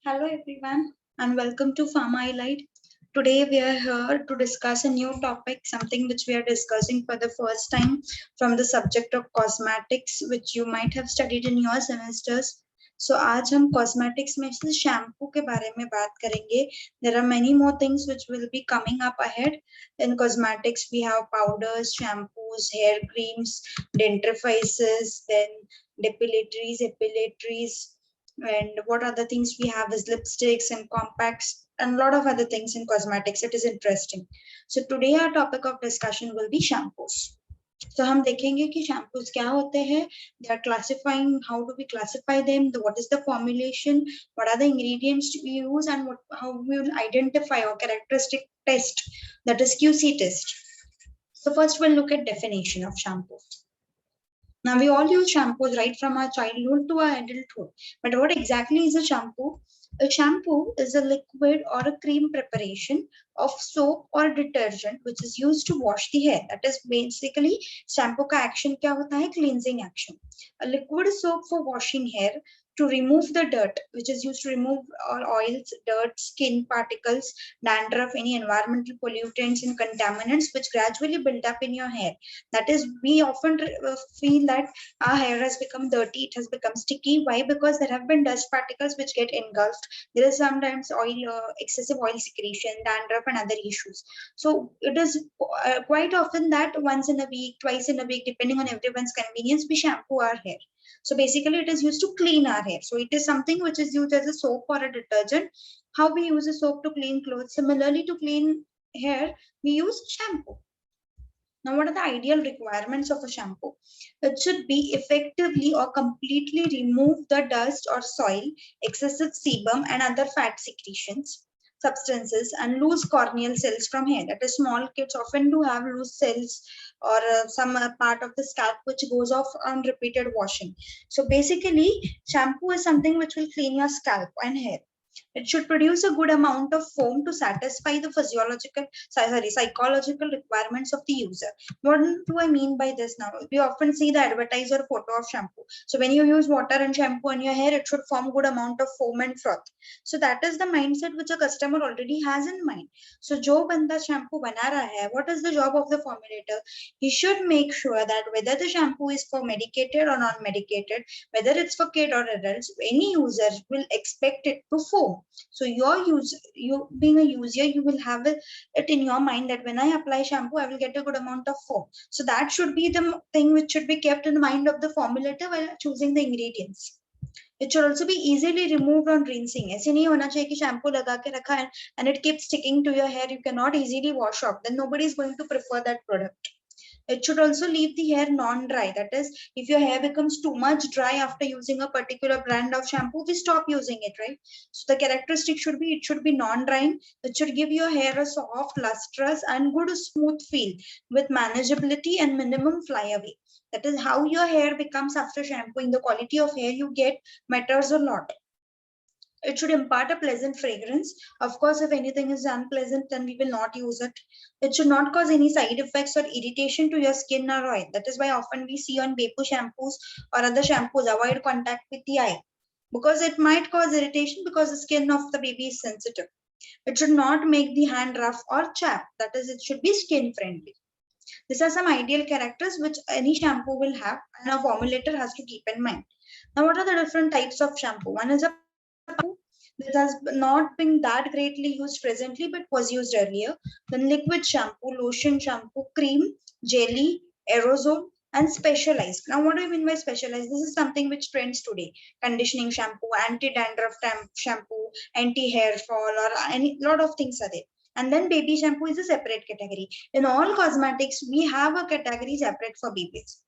Hello everyone and welcome to Pharma Elite. Today we are here to discuss a new topic, something which we are discussing for the first time from the subject of cosmetics, which you might have studied in your semesters. So आज हम cosmetics में से shampoo के बारे में बात करेंगे. There are many more things which will be coming up ahead. In cosmetics we have powders, shampoos, hair creams, dentifrices, then epilatories, and what other things we have is lipsticks and compacts and a lot of other things in cosmetics. It is interesting. So today our topic of discussion will be shampoos. So हम देखेंगे कि shampoos क्या होते हैं, they are classifying, how do we classify them, what is the formulation, what are the ingredients we use, and how we will identify or characteristic test, that is QC test. So first we'll look at definition of shampoo. Now we all use shampoos right from our childhood to our adulthood. But what exactly is a shampoo? A shampoo is a liquid or a cream preparation of soap or detergent which is used to wash the hair. That is basically shampoo का action क्या होता है? Cleansing action. A liquid soap for washing hair to remove the dirt, which is used to remove all oils, dirt, skin particles, dandruff, any environmental pollutants and contaminants which gradually build up in your hair. That is, we often feel that our hair has become dirty, it has become sticky. Why? Because there have been dust particles which get engulfed. There is sometimes excessive oil secretion, dandruff, and other issues. So it is quite often that once in a week, twice in a week, depending on everyone's convenience, we shampoo our hair. So basically, it is used to clean our hair. So it is something which is used as a soap or a detergent. How we use a soap to clean clothes. Similarly, to clean hair, we use shampoo. Now, what are the ideal requirements of a shampoo? It should be effectively or completely remove the dust or soil, excessive sebum and other fat secretions, substances, and loose corneal cells from hair. That is, small kids often do have loose cells or some part of the scalp which goes off on repeated washing. So basically, shampoo is something which will clean your scalp and hair. It should produce a good amount of foam to satisfy the psychological requirements of the user. What do I mean by this now? We often see the advertiser photo of shampoo. So when you use water and shampoo on your hair, it should form good amount of foam and froth. So that is the mindset which a customer already has in mind. So जो बंदा shampoo बना रहा है, what is the job of the formulator? He should make sure that whether the shampoo is for medicated or non-medicated, whether it's for kid or adults, any user will expect it to foam. So you being a user, you will have it in your mind that when I apply shampoo, I will get a good amount of foam. So that should be the thing which should be kept in the mind of the formulator while choosing the ingredients. It should also be easily removed on rinsing. ऐसे नहीं होना चाहिए कि shampoo लगा के रखा है and it keeps sticking to your hair. You cannot easily wash off. Then nobody is going to prefer that product. It should also leave the hair non-dry. That is, if your hair becomes too much dry after using a particular brand of shampoo, we stop using it, right? So the characteristic should be, it should be non-drying. It should give your hair a soft, lustrous, and good smooth feel with manageability and minimum flyaway. That is how your hair becomes after shampooing. The quality of hair you get matters a lot. It should impart a pleasant fragrance. Of course, if anything is unpleasant, then we will not use it. It should not cause any side effects or irritation to your skin or oil. That is why often we see on Beppu shampoos or other shampoos, avoid contact with the eye, because it might cause irritation because the skin of the baby is sensitive. It should not make the hand rough or chapped. That is, it should be skin friendly. These are some ideal characters which any shampoo will have, and a formulator has to keep in mind. Now, what are the different types of shampoo? One is a that has not been that greatly used presently but was used earlier. Then liquid shampoo, lotion shampoo, cream, jelly, aerosol, and specialized. Now, what do I mean by specialized? This is something which trends today. Conditioning shampoo, anti-dandruff shampoo, anti-hair fall, or any lot of things are there. And then baby shampoo is a separate category. In all cosmetics, we have a category separate for babies.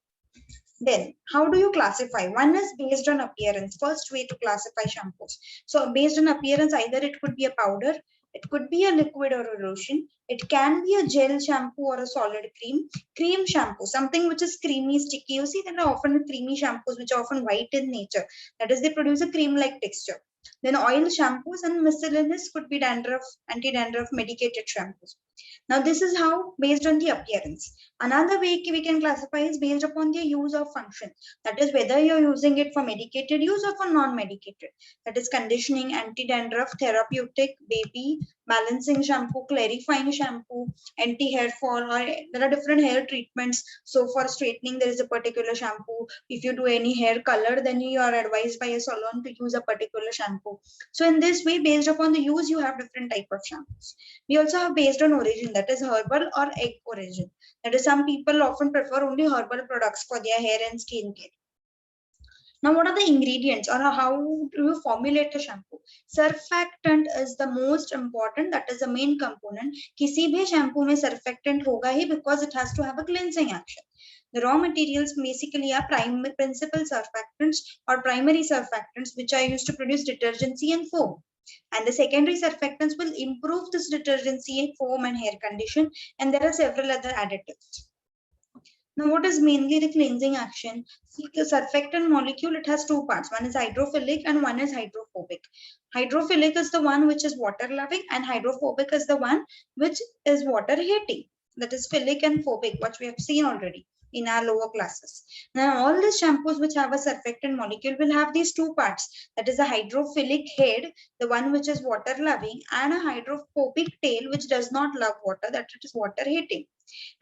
Then, how do you classify? One is based on appearance. First way to classify shampoos. So, based on appearance, either it could be a powder, it could be a liquid or a lotion. It can be a gel shampoo or a solid cream. Cream shampoo, something which is creamy, sticky. You see, there are often creamy shampoos which are often white in nature. That is, they produce a cream-like texture. Then oil shampoos and miscellaneous could be dandruff, anti-dandruff, medicated shampoos. Now, this is how based on the appearance. Another way we can classify is based upon the use of function. That is whether you're using it for medicated use or for non-medicated. That is conditioning, anti-dandruff, therapeutic, baby, balancing shampoo, clarifying shampoo, anti-hair fall, or there are different hair treatments. So for straightening, there is a particular shampoo. If you do any hair color, then you are advised by a salon to use a particular shampoo. So in this way, based upon the use, you have different type of shampoos. We also have based on origin, that is herbal or egg origin. That is, some people often prefer only herbal products for their hair and skin care. Now, what are the ingredients or how do you formulate a shampoo? Surfactant is the most important, that is the main component. किसी भी shampoo में surfactant होगा ही because it has to have a cleansing action. The raw materials basically are principal surfactants or primary surfactants which are used to produce detergency and foam. And the secondary surfactants will improve this detergency, foam and hair condition, and there are several other additives. Now, what is mainly the cleansing action? The surfactant molecule, it has two parts. One is hydrophilic and one is hydrophobic. Hydrophilic is the one which is water loving, and hydrophobic is the one which is water hating. That is philic and phobic, which we have seen already in our lower classes. Now, all the shampoos which have a surfactant molecule will have these two parts. That is a hydrophilic head, the one which is water loving, and a hydrophobic tail which does not love water, that it is water hating.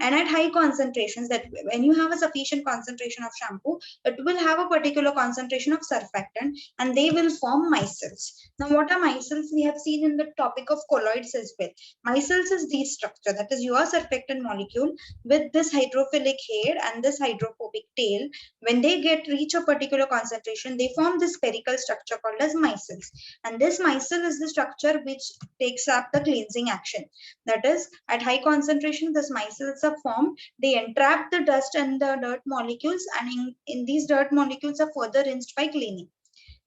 And at high concentrations, that when you have a sufficient concentration of shampoo, it will have a particular concentration of surfactant and they will form micelles. Now, what are micelles? We have seen in the topic of colloids as well. Micelles is the structure, that is your surfactant molecule with this hydrophilic head and this hydrophobic tail. When they reach a particular concentration, they form this spherical structure called as micelles. And this micelle is the structure which takes up the cleansing action. That is, at high concentration, this micelles are formed. They entrap the dust and the dirt molecules, and in these dirt molecules are further rinsed by cleaning.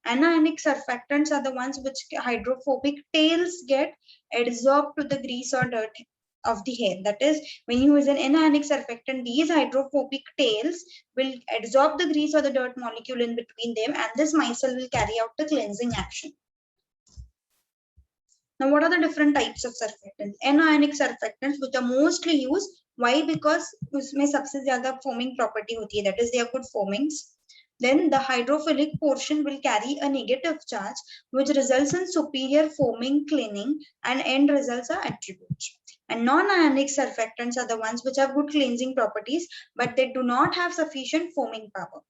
Anionic surfactants are the ones which hydrophobic tails get adsorbed to the grease or dirt of the hair. That is, when you use an anionic surfactant, these hydrophobic tails will adsorb the grease or the dirt molecule in between them, and this micelle will carry out the cleansing action. Now, what are the different types of surfactants? Anionic surfactants, which are mostly used. Why? Because उसमें सबसे ज़्यादा foaming property होती है. That is, they are good foamings. Then the hydrophilic portion will carry a negative charge, which results in superior foaming, cleaning, and end results are attributes. And non-ionic surfactants are the ones which have good cleansing properties, but they do not have sufficient foaming power.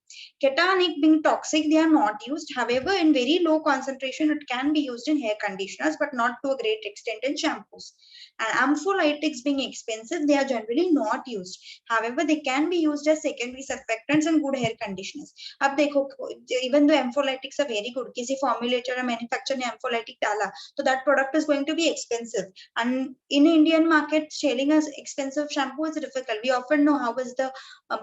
Cationic being toxic, they are not used. However, in very low concentration, it can be used in hair conditioners, but not to a great extent in shampoos. And ampholytics being expensive, they are generally not used. However, they can be used as secondary surfactants in good hair conditioners. अब देखो, even though ampholytics are very good, किसी formulator or manufacturer ने ampholytic डाला, so that product is going to be expensive. And in Indian market, selling as expensive shampoo is difficult. We often know how is the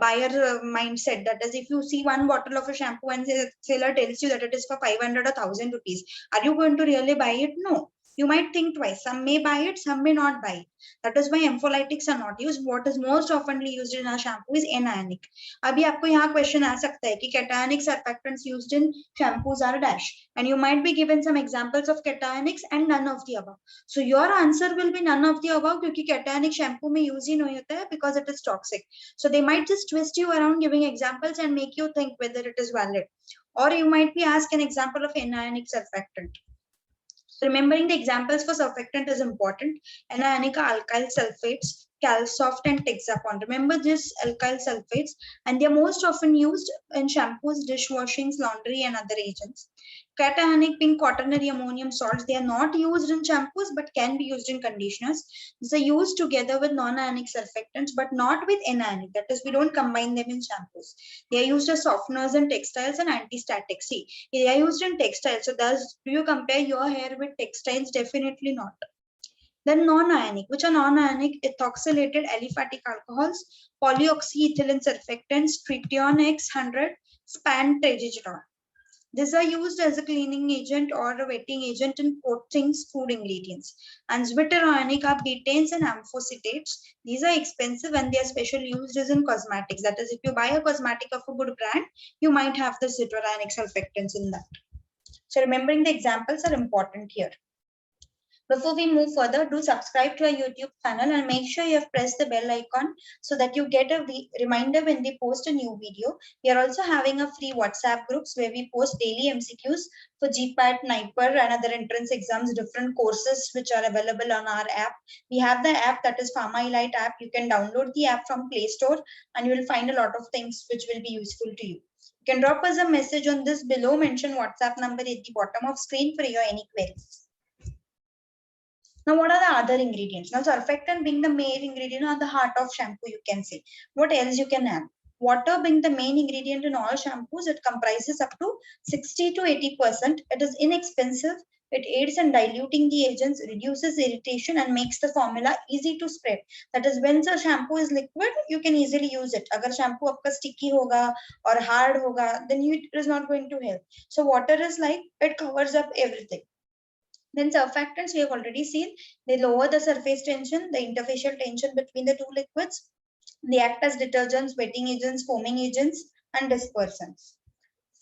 buyer mindset. That is, if you see one bottle of a shampoo and the seller tells you that it is for 500 or 1000 rupees, are you going to really buy it? No. You might think twice. Some may buy it, some may not buy it. That is why ampholytics are not used. What is most oftenly used in our shampoo is anionic. अभी आपको यहाँ question आ सकता है कि cationic surfactants used in shampoos are dash, and you might be given some examples of cationics and none of the above. So your answer will be none of the above क्योंकि cationic shampoo में use ही नहीं होता है because it is toxic. So they might just twist you around giving examples and make you think whether it is valid. Or you might be asked an example of anionic surfactant. Remembering the examples for surfactant is important. Anionic alkyl sulfates, Calsoft and Texapon. Remember this alkyl sulfates, and they are most often used in shampoos, dishwashings, laundry, and other agents. Cationic being quaternary ammonium salts, they are not used in shampoos but can be used in conditioners. These are used together with non-ionic surfactants but not with anionic. That is, we don't combine them in shampoos. They are used as softeners in textiles and anti-static. See, they are used in textiles. So thus, do you compare your hair with textiles? Definitely not. Then non-ionic, which are non-ionic ethoxylated aliphatic alcohols, polyoxyethylene surfactants, Trition X100, spantragigerol. These are used as a cleaning agent or a wetting agent in coatings, food ingredients. And zwitterionic are betanes and amphicetates. These are expensive and they are specially used as in cosmetics. That is, if you buy a cosmetic of a good brand, you might have the zwitterionic surfactants in that. So remembering the examples are important here. Before we move further, do subscribe to our YouTube channel and make sure you have pressed the bell icon so that you get a reminder when we post a new video. We are also having a free WhatsApp groups where we post daily MCQs for GPAT, NIPER and other entrance exams, different courses which are available on our app. We have the app that is Pharma Elite app. You can download the app from Play Store and you will find a lot of things which will be useful to you. You can drop us a message on this below mentioned WhatsApp number at the bottom of screen for your any queries. Now, what are the other ingredients? Now, surfactant being the main ingredient or the heart of shampoo, you can say. What else you can add? Water being the main ingredient in all shampoos, it comprises up to 60 to 80%. It is inexpensive. It aids in diluting the agents, reduces irritation, and makes the formula easy to spread. That is, when the shampoo is liquid, you can easily use it. Agar shampoo aapka sticky hoga or hard hoga, then it is not going to help. So water is like, it covers up everything. Then surfactants, we have already seen, they lower the surface tension, the interfacial tension between the two liquids. They act as detergents, wetting agents, foaming agents, and dispersants.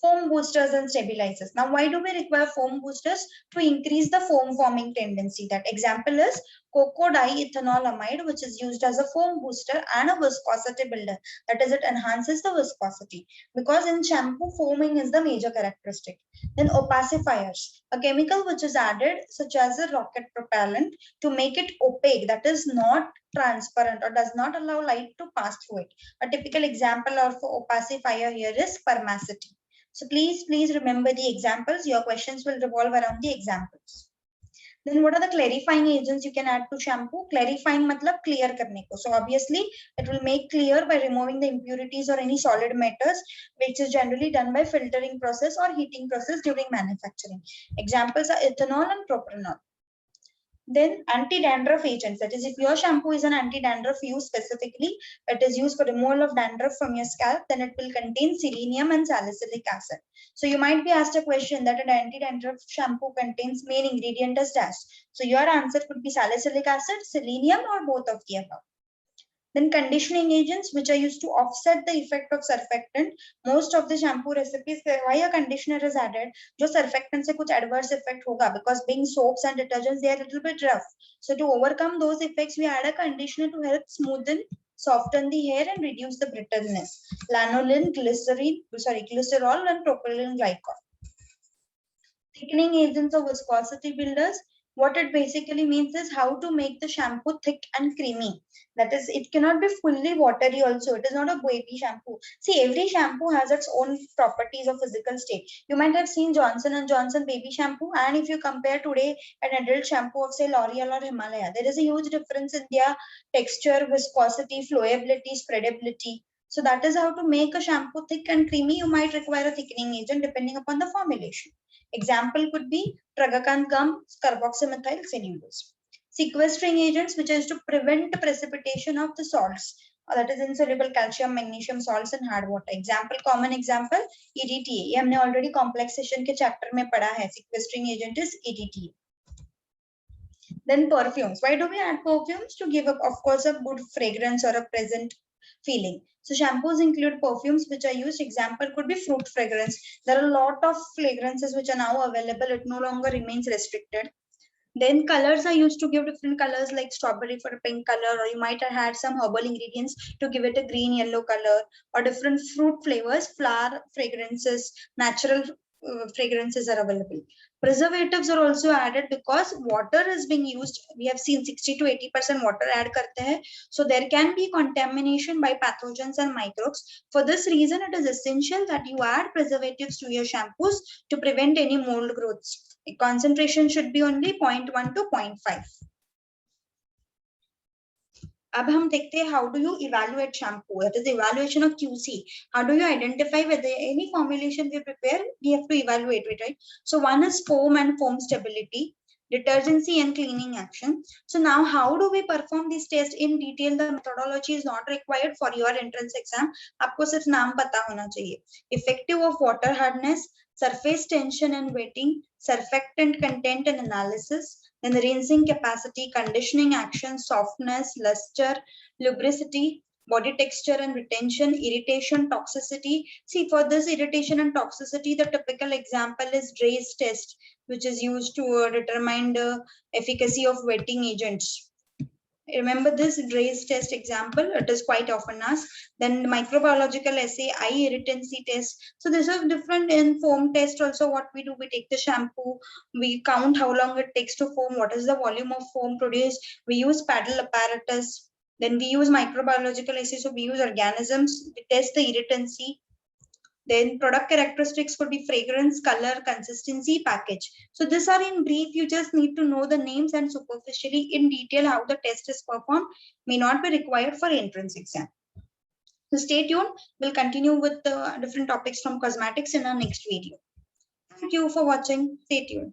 Foam boosters and stabilizers. Now, why do we require foam boosters? To increase the foam forming tendency. That example is cocoa diethanolamide, which is used as a foam booster and a viscosity builder. That is, it enhances the viscosity. Because in shampoo, foaming is the major characteristic. Then opacifiers, a chemical which is added, such as a rocket propellant, to make it opaque, that is not transparent or does not allow light to pass through it. A typical example of opacifier here is spermaceti. So please remember the examples. Your questions will revolve around the examples. Then what are the clarifying agents you can add to shampoo? Clarifying matlab clear karne ko. So obviously it will make clear by removing the impurities or any solid matters, which is generally done by filtering process or heating process during manufacturing. Examples are ethanol and propanol. Then anti-dandruff agents, that is, if your shampoo is an anti-dandruff use specifically, it is used for removal of dandruff from your scalp, then it will contain selenium and salicylic acid. So you might be asked a question that an anti-dandruff shampoo contains main ingredient as dash. So your answer could be salicylic acid, selenium, or both of the above. Then conditioning agents, which are used to offset the effect of surfactant. Most of the shampoo recipes, why a conditioner is added, jo surfactant se kuch adverse effect hoga, because being soaps and detergents, they are a little bit rough. So to overcome those effects, we add a conditioner to help smoothen, soften the hair and reduce the brittleness. Lanolin, glycerol and propylene glycol. Thickening agents or viscosity builders. What it basically means is how to make the shampoo thick and creamy. That is, it cannot be fully watery also. It is not a baby shampoo. See, every shampoo has its own properties of physical state. You might have seen Johnson & Johnson baby shampoo, and if you compare today an adult shampoo of say L'Oreal or Himalaya, there is a huge difference in their texture, viscosity, flowability, spreadability. So that is how to make a shampoo thick and creamy. You might require a thickening agent depending upon the formulation. Example could be tragacan gum, carboxymethyl cellulose. Sequestering agents which is to prevent precipitation of the salts, that is insoluble calcium, magnesium salts in hard water. Example, common example, EDTA. ये हमने already complex session के chapter में पढ़ा है. Sequestering agent is EDTA. Then perfumes. Why do we add perfumes? To give, of course, a good fragrance or a pleasant feeling. So shampoos include perfumes which are used. Example could be fruit fragrance. There are a lot of fragrances which are now available. It no longer remains restricted. Then colors are used to give different colors, like strawberry for a pink color, or you might have had some herbal ingredients to give it a green yellow color, or different fruit flavors, flower fragrances, natural fragrances are available. Preservatives are also added because water is being used. We have seen 60 to 80% water add karte hai. So there can be contamination by pathogens and microbes. For this reason, it is essential that you add preservatives to your shampoos to prevent any mold growths. Concentration should be only 0.1 to 0.5. अब हम देखते हैं how do you evaluate shampoo, that is evaluation of QC. How do you identify whether any formulation we prepare, we have to evaluate it, right? So one is foam and foam stability, detergency and cleaning action. So now how do we perform this test in detail? The methodology is not required for your entrance exam. आपको सिर्फ नाम पता होना चाहिए. Effective of water hardness, surface tension and wetting, surfactant content and analysis, then the rinsing capacity, conditioning action, softness, luster, lubricity, body texture and retention, irritation, toxicity. See, for this irritation and toxicity, the typical example is Draize test, which is used to determine the efficacy of wetting agents. Remember this Draize test example, it is quite often asked. Then the microbiological assay, eye irritancy test. So this is different in foam test also. What we do, we take the shampoo, we count how long it takes to foam, what is the volume of foam produced. We use paddle apparatus. Then we use microbiological assay, so we use organisms, we test the irritancy. Then product characteristics could be fragrance, color, consistency, package. So these are in brief. You just need to know the names, and superficially in detail how the test is performed may not be required for entrance exam. So stay tuned. We'll continue with the different topics from cosmetics in our next video. Thank you for watching. Stay tuned.